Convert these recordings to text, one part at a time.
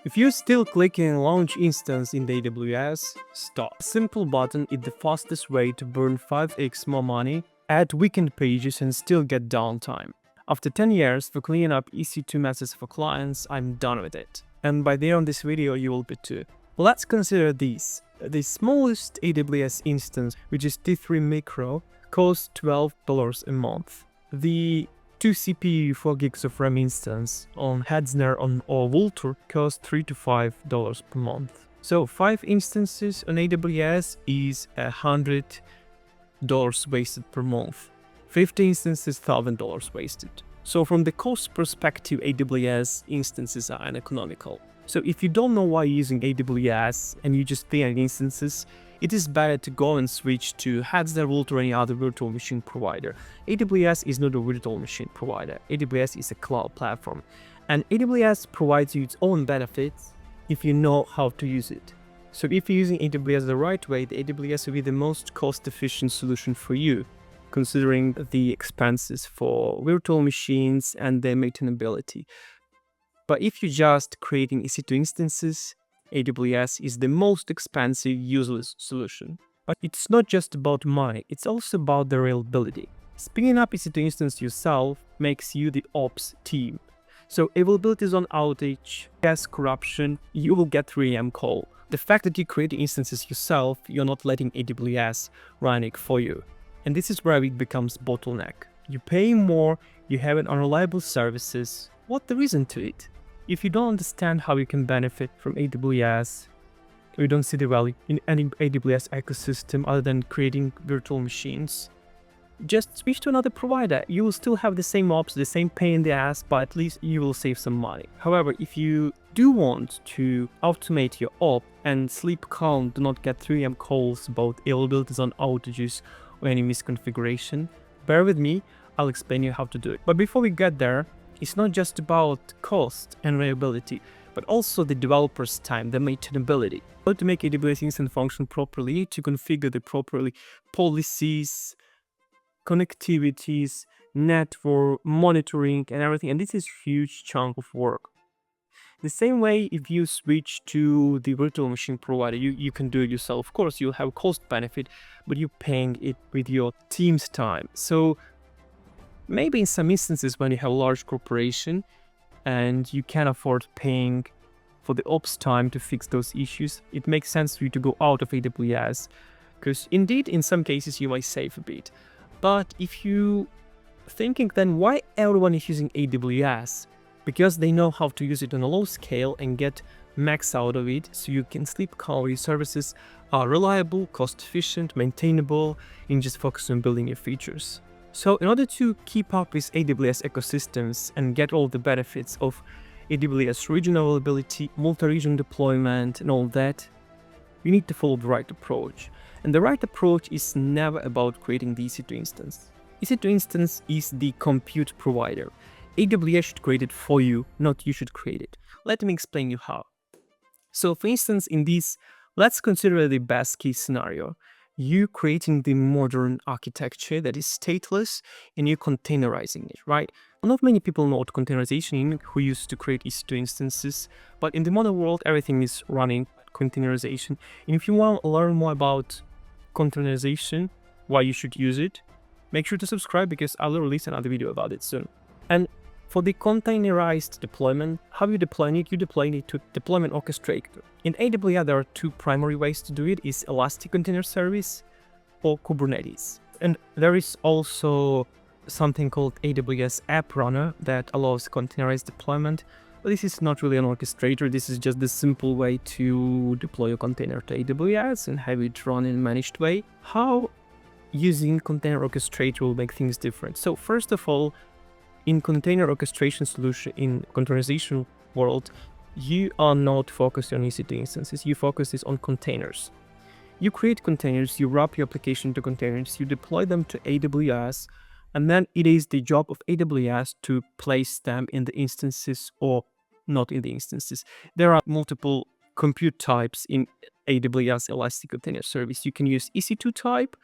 If you're still clicking launch instance in the AWS, stop. A simple button is the fastest way to burn 5x more money, add weekend pages and still get downtime. After 10 years for cleaning up EC2 messes for clients, I'm done with it. And by the end of this video, you will be too. Let's consider these. The smallest AWS instance, which is T3 Micro, costs $12 a month. The 2 CPU 4 gigs of RAM instance on Hetzner or Vultr costs $3 to $5 per month. So 5 instances on AWS is $100 wasted per month. 50 instances, $1,000 wasted. So from the cost perspective, AWS instances are uneconomical. So if you don't know why you're using AWS and you just pay on instances, it is better to go and switch to Hetzner, Vultr, or any other virtual machine provider. AWS is not a virtual machine provider. AWS is a cloud platform. And AWS provides you its own benefits if you know how to use it. So if you're using AWS the right way, the AWS will be the most cost-efficient solution for you, considering the expenses for virtual machines and their maintainability. But if you're just creating EC2 instances, AWS is the most expensive, useless solution. But it's not just about money, it's also about the reliability. Spinning up EC2 instance yourself makes you the ops team. So availability is on outage, gas corruption, you will get 3 AM call. The fact that you create instances yourself, you're not letting AWS run it for you. And this is where it becomes bottleneck. You pay more, you have an unreliable services. What's the reason to it? If you don't understand how you can benefit from AWS, or you don't see the value in any AWS ecosystem other than creating virtual machines, just switch to another provider. You will still have the same ops, the same pain in the ass, but at least you will save some money. However, if you do want to automate your op and sleep calm, do not get 3 AM calls about availabilities on outages or any misconfiguration, bear with me, I'll explain you how to do it. But before we get there, it's not just about cost and reliability, but also the developer's time, the maintainability. How to make AWS instance function properly, to configure the properly policies, connectivities, network, monitoring, and everything. And this is a huge chunk of work. The same way, if you switch to the virtual machine provider, you can do it yourself. Of course, you'll have cost benefit, but you're paying it with your team's time. So maybe in some instances when you have a large corporation and you can't afford paying for the ops time to fix those issues, it makes sense for you to go out of AWS, because indeed in some cases you might save a bit. But if you thinking then why everyone is using AWS, because they know how to use it on a low scale and get max out of it, so you can sleep calm. Your services are reliable, cost efficient, maintainable, and just focus on building your features. So in order to keep up with AWS ecosystems and get all the benefits of AWS regional availability, multi-region deployment and all that, you need to follow the right approach. And the right approach is never about creating the EC2 instance. EC2 instance is the compute provider. AWS should create it for you, not you should create it. Let me explain you how. So for instance, in this, let's consider the best case scenario. You creating the modern architecture that is stateless and you containerizing it, right? Not many people know what containerization is, who used to create EC2 instances, but in the modern world, everything is running containerization. And if you want to learn more about containerization, why you should use it, make sure to subscribe because I'll release another video about it soon. And for the containerized deployment, how you deploy it? You deploy it to deployment orchestrator. In AWS, there are 2 primary ways to do it, is Elastic Container Service or Kubernetes. And there is also something called AWS App Runner that allows containerized deployment. But this is not really an orchestrator. This is just the simple way to deploy a container to AWS and have it run in a managed way. How using container orchestrator will make things different? So first of all, in container orchestration solution, in containerization world, you are not focused on EC2 instances, you focus on containers. You create containers, you wrap your application to containers, you deploy them to AWS, and then it is the job of AWS to place them in the instances or not in the instances. There are multiple compute types in AWS Elastic Container Service. You can use EC2 type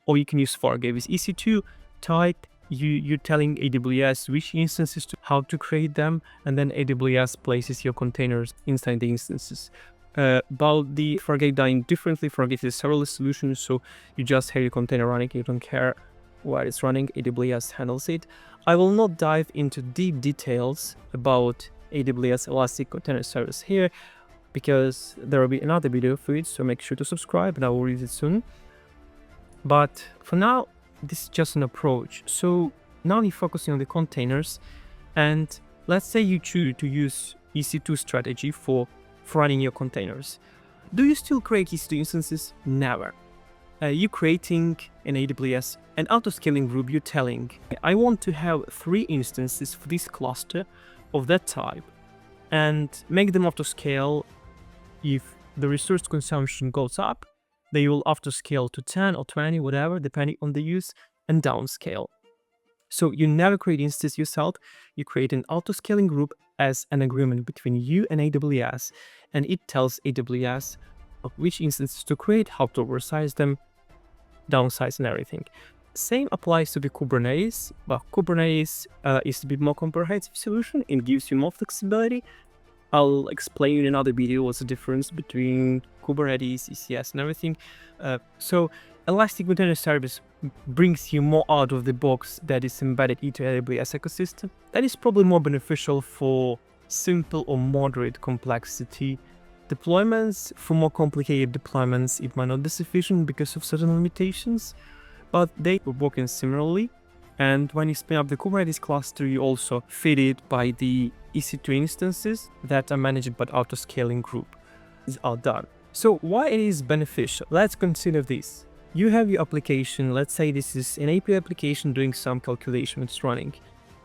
or you can use Fargate. With EC2 type, you're telling AWS which instances how to create them, and then AWS places your containers inside the instances. About the Fargate dying differently, Fargate is serverless solution, so you just have your container running, you don't care where it's running, AWS handles it. I will not dive into deep details about AWS Elastic Container Service here, because there will be another video for it, so make sure to subscribe and I will release it soon. But for now, this is just an approach. So now you're focusing on the containers, and let's say you choose to use EC2 strategy for running your containers. Do you still create EC2 instances? Never. You're creating an AWS, an auto-scaling group. You're telling, I want to have 3 instances for this cluster of that type, and make them auto-scale. If the resource consumption goes up, they will auto-scale to 10 or 20, whatever, depending on the use, and downscale. So you never create instances yourself, you create an auto-scaling group as an agreement between you and AWS, and it tells AWS which instances to create, how to oversize them, downsize and everything. Same applies to the Kubernetes, but Kubernetes is a bit more comprehensive solution. It gives you more flexibility. I'll explain in another video what's the difference between Kubernetes, ECS and everything. So Elastic Container Service brings you more out of the box that is embedded into AWS ecosystem. That is probably more beneficial for simple or moderate complexity deployments. For more complicated deployments, it might not be sufficient because of certain limitations, but they are working similarly. And when you spin up the Kubernetes cluster, you also feed it by the EC2 instances that are managed by auto-scaling group. These are done. So why it is beneficial? Let's consider this. You have your application, let's say this is an API application doing some calculation, it's running.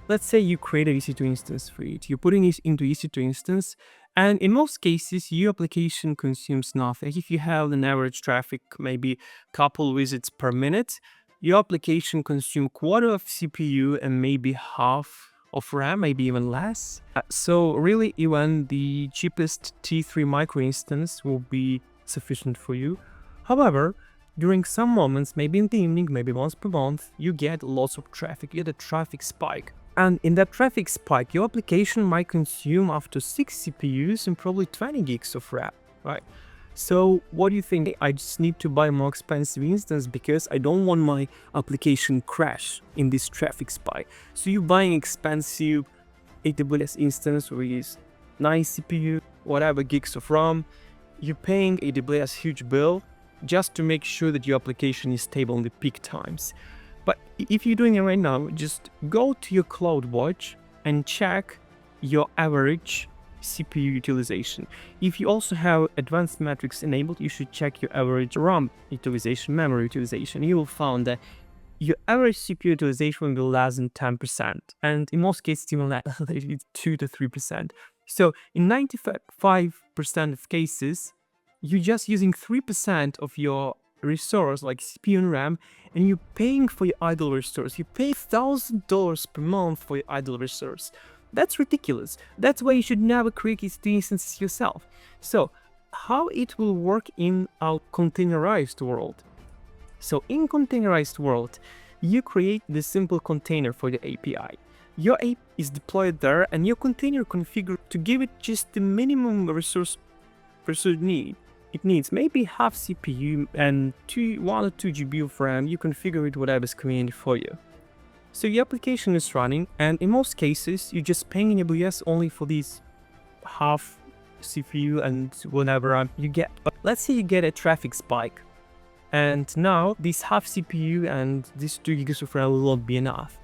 Let's say you create an EC2 instance for it. You're putting it into EC2 instance, and in most cases, your application consumes nothing. If you have an average traffic, maybe couple visits per minute, your application consumes quarter of CPU and maybe half of RAM, maybe even less. So really, even the cheapest T3 micro instance will be sufficient for you. However, during some moments, maybe in the evening, maybe once per month, you get lots of traffic, you get a traffic spike. And in that traffic spike, your application might consume up to 6 CPUs and probably 20 gigs of RAM, right? So what do you think? I just need to buy a more expensive instance because I don't want my application crash in this traffic spike. So you're buying expensive AWS instance with 9 CPU, whatever gigs of RAM. You're paying AWS huge bill just to make sure that your application is stable in the peak times. But if you're doing it right now, just go to your CloudWatch and check your average CPU utilization. If you also have advanced metrics enabled, you should check your average RAM utilization, memory utilization. You will find that your average CPU utilization will be less than 10%, and in most cases even less, 2 to 3%. So in 95% of cases, you're just using 3% of your resource like CPU and RAM, and you're paying for your idle resource. You pay $1,000 per month for your idle resource. That's ridiculous. That's why you should never create EC2 instances yourself. So how it will work in our containerized world? So in containerized world, you create the simple container for the API. Your API is deployed there, and your container configured to give it just the minimum resource need. It needs maybe half CPU and 1 or 2 GB of RAM. You configure it whatever is convenient for you. So your application is running, and in most cases, you're just paying AWS only for these half CPU and whatever RAM you get. But let's say you get a traffic spike, and now this half CPU and these 2 GB of RAM will not be enough.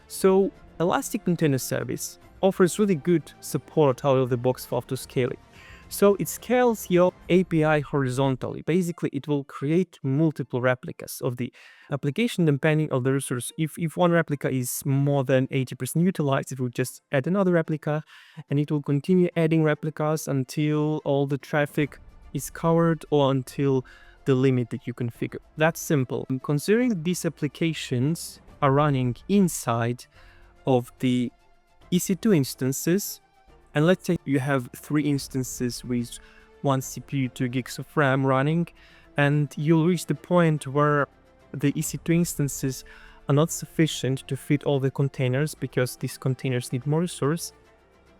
So Elastic Container Service offers really good support out of the box for auto-scaling. So it scales your API horizontally. Basically, it will create multiple replicas of the application depending on the resource. If one replica is more than 80% utilized, it will just add another replica, and it will continue adding replicas until all the traffic is covered or until the limit that you configure. That's simple. And considering these applications are running inside of the EC2 instances, and let's say you have 3 instances with 1 CPU, 2 gigs of RAM running, and you'll reach the point where the EC2 instances are not sufficient to fit all the containers because these containers need more resource,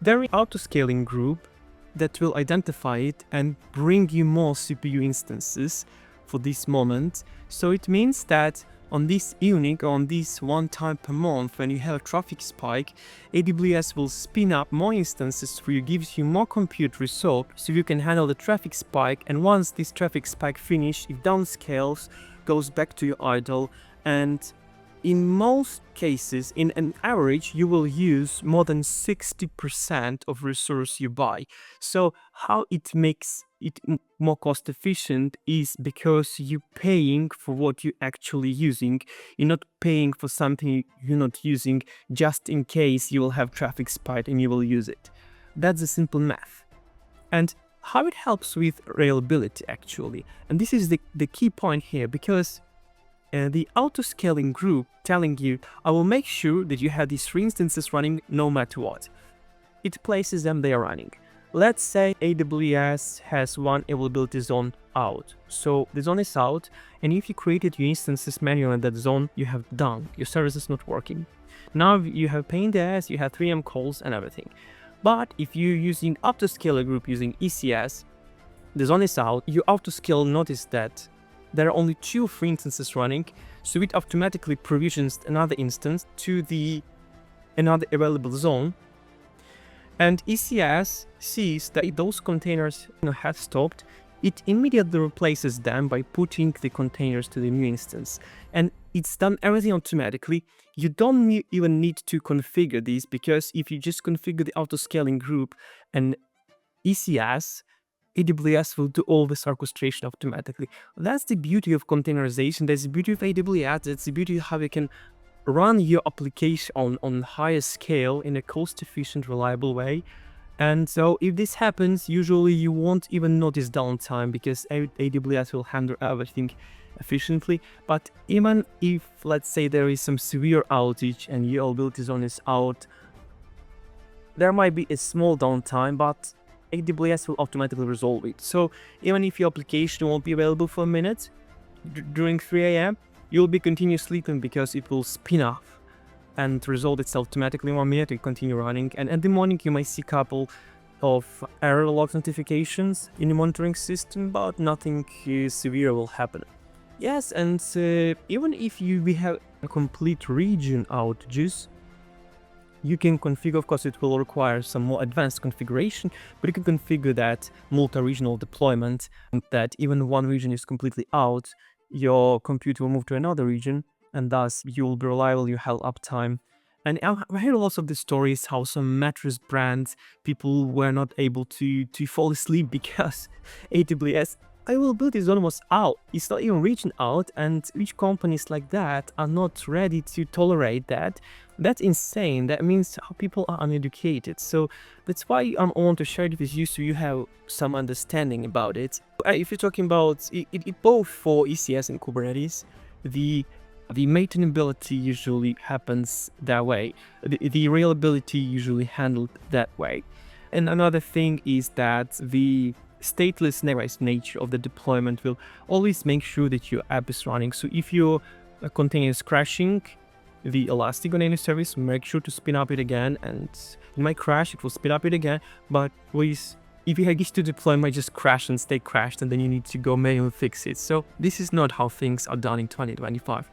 there is an auto-scaling group that will identify it and bring you more CPU instances for this moment. So it means that on this evening or on this one time per month when you have a traffic spike, AWS will spin up more instances for you, gives you more compute resource so you can handle the traffic spike, and once this traffic spike finishes, it downscales, goes back to your idle, and in most cases, in an average, you will use more than 60% of resource you buy. So how it makes it more cost efficient is because you're paying for what you're actually using. You're not paying for something you're not using just in case you will have traffic spike and you will use it. That's the simple math. And how it helps with reliability actually. And this is the key point here, because the auto-scaling group telling you, I will make sure that you have these 3 instances running no matter what. It places them there running. Let's say AWS has one availability zone out. So the zone is out, and if you created your instances manually in that zone, you have done. Your service is not working. Now you have pain in the ass, you have 3M calls and everything. But if you're using auto-scaler group using ECS, the zone is out, your auto-scale notice that there are only 2 or 3 instances running, so it automatically provisions another instance to another available zone. And ECS sees that those containers have stopped, it immediately replaces them by putting the containers to the new instance. And it's done everything automatically. You don't even need to configure these, because if you just configure the auto-scaling group and ECS, AWS will do all this orchestration automatically. That's the beauty of containerization. That's the beauty of AWS. That's the beauty of how you can run your application on higher scale in a cost-efficient, reliable way. And so if this happens, usually you won't even notice downtime because AWS will handle everything efficiently. But even if, let's say, there is some severe outage and your availability zone is out, there might be a small downtime, but AWS will automatically resolve it. So even if your application won't be available for a minute during 3 a.m., you'll be continuously sleeping because it will spin off and resolve itself automatically in 1 minute and continue running. And in the morning, you might see a couple of error log notifications in the monitoring system, but nothing severe will happen. Yes, and even if we have a complete region outages, you can configure, of course it will require some more advanced configuration, but you can configure that multi-regional deployment, and that even one region is completely out, your computer will move to another region, and thus you will be reliable, you have uptime. And I heard lots of the stories how some mattress brands, people were not able to fall asleep because AWS availability zone was out. It's not even reaching out, and which companies like that are not ready to tolerate that. That's insane. That means how people are uneducated. So that's why I want to share it with you so you have some understanding about it. If you're talking about it both for ECS and Kubernetes, the maintainability usually happens that way. The reliability usually handled that way. And another thing is that the stateless nature of the deployment will always make sure that your app is running. So if your container is crashing, the Elastic Container Service will make sure to spin up it again, and it might crash, it will spin up it again, but if you have to deploy, it might just crash and stay crashed, and then you need to go manually fix it. So this is not how things are done in 2025.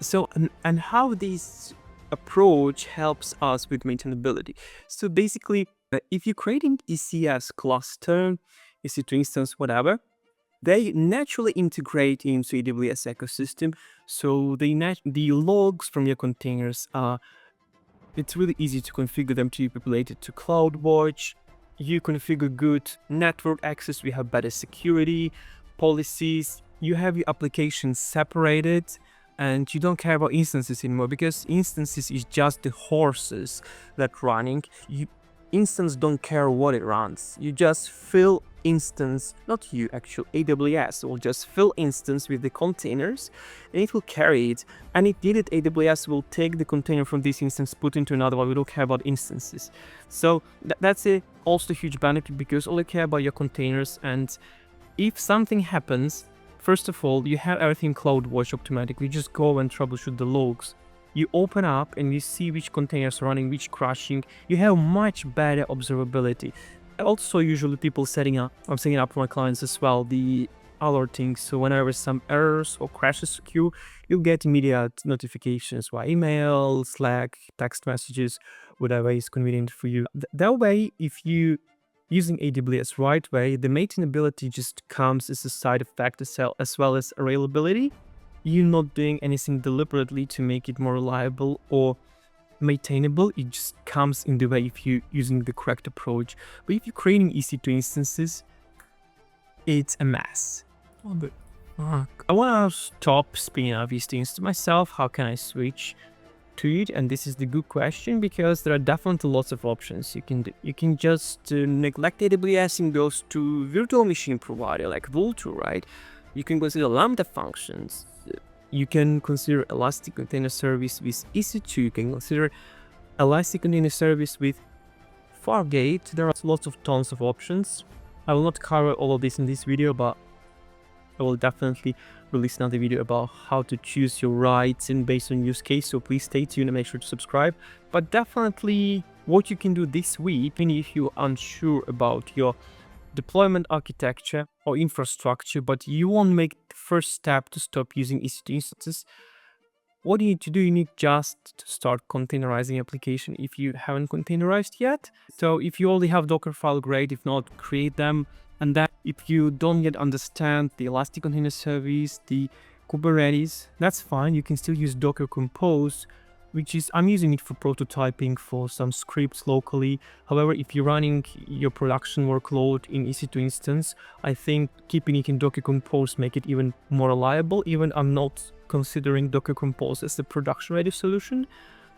So, and how this approach helps us with maintainability. So basically, if you're creating ECS cluster, EC2 instance, whatever, they naturally integrate into AWS ecosystem. So the logs from your containers it's really easy to configure them to be populated to CloudWatch. You configure good network access, we have better security policies, you have your applications separated, and you don't care about instances anymore, because instances is just the horses that running. Instance don't care what it runs. You just fill instance, not you actually, AWS will just fill instance with the containers and it will carry it. And if needed, AWS will take the container from this instance, put into another one. We don't care about instances. So that's also a huge benefit, because only care about your containers. And if something happens, First of all, you have everything CloudWatch automatically. You just go and troubleshoot the logs. You open up and you see which containers are running, which crashing. You have much better observability. Also, usually people I'm setting up for my clients as well, the alerting. So whenever some errors or crashes occur, you'll get immediate notifications via email, Slack, text messages, whatever is convenient for you. That way, if you using AWS right way, the maintainability just comes as a side effect as well as reliability. You're not doing anything deliberately to make it more reliable or maintainable. It just comes in the way if you're using the correct approach. But if you're creating EC2 instances, it's a mess. I want to stop spinning up these things to myself. How can I switch to it? And this is the good question, because there are definitely lots of options you can do. You can just neglect AWS and goes to virtual machine provider like Vultr, right? You can consider Lambda functions. You can consider Elastic Container Service with EC2. You can consider Elastic Container Service with Fargate. There are lots of tons of options. I will not cover all of this in this video, but I will definitely release another video about how to choose your rights and based on use case. So please stay tuned and make sure to subscribe. But definitely what you can do this week, even if you're unsure about your deployment architecture or infrastructure, but you won't make the first step to stop using EC2 instances, what you need to do, you need just to start containerizing application if you haven't containerized yet. So if you already have Docker file, great. If not, create them. And then if you don't yet understand the Elastic Container Service, the Kubernetes, that's fine. You can still use Docker Compose, which is, I'm using it for prototyping for some scripts locally. However, if you're running your production workload in EC2 instance, I think keeping it in Docker Compose make it even more reliable. Even I'm not considering Docker Compose as the production ready solution.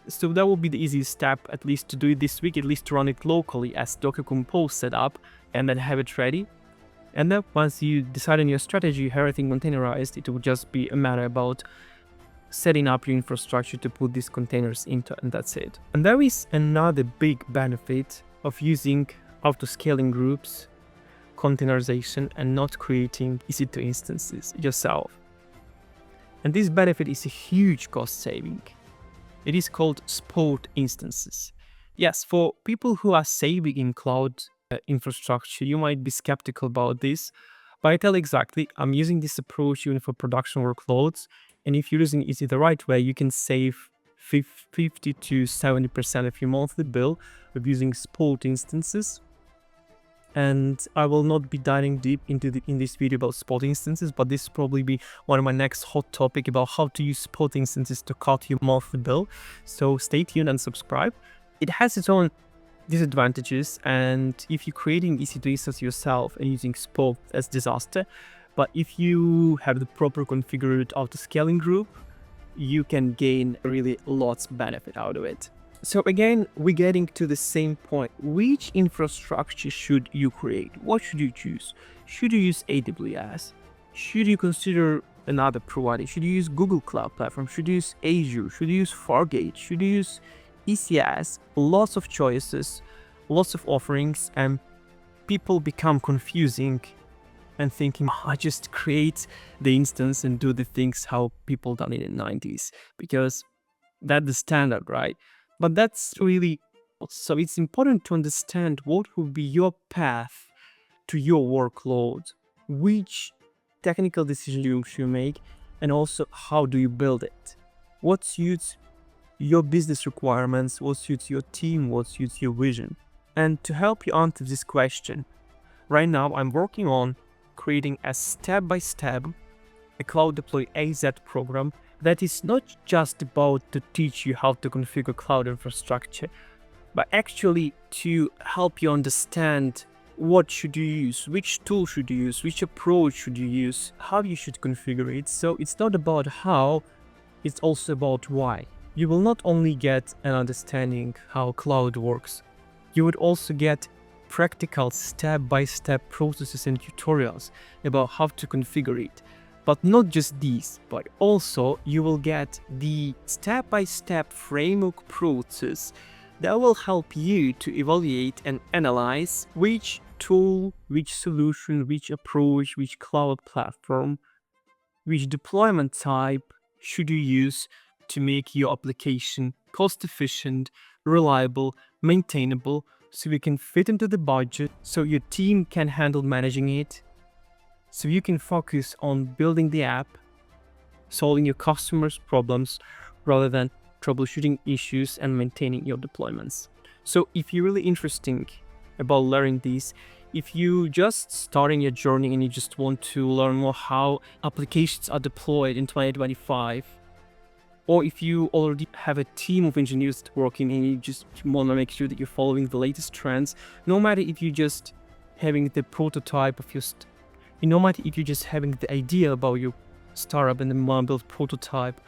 So that will be the easiest step, at least to do it this week, at least to run it locally as Docker Compose setup and then have it ready. And then once you decide on your strategy, have everything containerized, it will just be a matter about setting up your infrastructure to put these containers into, and that's it. And there is another big benefit of using auto-scaling groups, containerization, and not creating EC2 instances yourself. And this benefit is a huge cost saving. It is called spot instances. Yes, for people who are saving in cloud infrastructure, you might be skeptical about this, but I tell exactly, I'm using this approach even for production workloads. And if you're using it the right way, you can save 50 to 70% of your monthly bill with using spot instances. And I will not be diving deep into in this video about spot instances, but this will probably be one of my next hot topic about how to use spot instances to cut your monthly bill. So stay tuned and subscribe. It has its own disadvantages, and if you're creating EC2 instance yourself and using spot, as disaster. But if you have the proper configured auto-scaling group, you can gain really lots of benefit out of it. So again, we're getting to the same point. Which infrastructure should you create? What should you choose? Should you use AWS? Should you consider another provider? Should you use Google Cloud Platform? Should you use Azure? Should you use Fargate? Should you use ECS? Lots of choices, lots of offerings, and people become confusing and thinking, I just create the instance and do the things how people done it in the 90s, because that's the standard, right? But that's really, so it's important to understand what will be your path to your workload, which technical decision you should make, and also how do you build it? What suits your business requirements, what suits your team, what suits your vision? And to help you answer this question, right now I'm working on creating a step-by-step, a Cloud Deploy AZ program that is not just about to teach you how to configure cloud infrastructure, but actually to help you understand what should you use, which tool should you use, which approach should you use, how you should configure it. So it's not about how, it's also about why. You will not only get an understanding how cloud works, you would also get practical step-by-step processes and tutorials about how to configure it. But not just these, but also you will get the step-by-step framework process that will help you to evaluate and analyze which tool, which solution, which approach, which cloud platform which deployment type should you use to make your application cost efficient, reliable, maintainable, so you can fit into the budget, so your team can handle managing it, so you can focus on building the app, solving your customers' problems rather than troubleshooting issues and maintaining your deployments. So if you're really interested about learning these, if you just starting your journey and you just want to learn more how applications are deployed in 2025, or if you already have a team of engineers working and you just want to make sure that you're following the latest trends, no matter if you're just having the prototype of your, no matter if you're just having the idea about your startup and then want to build prototype,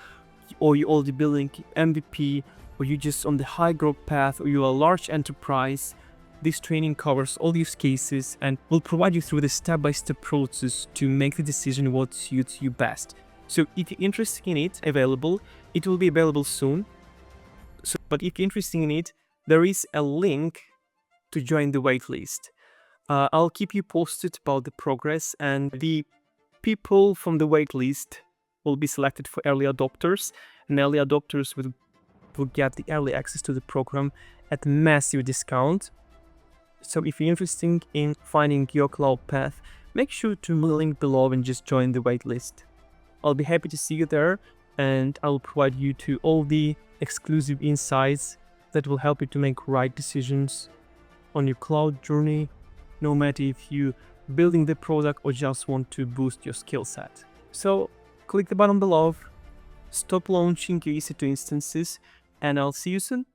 or you're already building MVP, or you're just on the high growth path, or you're a large enterprise, this training covers all use cases and will provide you through the step-by-step process to make the decision what suits you best. So if you're interested in it, it will be available soon. But if you're interested in it, there is a link to join the waitlist. I'll keep you posted about the progress, and the people from the waitlist will be selected for early adopters, and early adopters will get the early access to the program at a massive discount. So if you're interested in finding your cloud path, make sure to link below and just join the waitlist. I'll be happy to see you there, and I'll provide you to all the exclusive insights that will help you to make right decisions on your cloud journey, no matter if you're building the product or just want to boost your skill set. So click the button below, stop launching your EC2 instances, and I'll see you soon.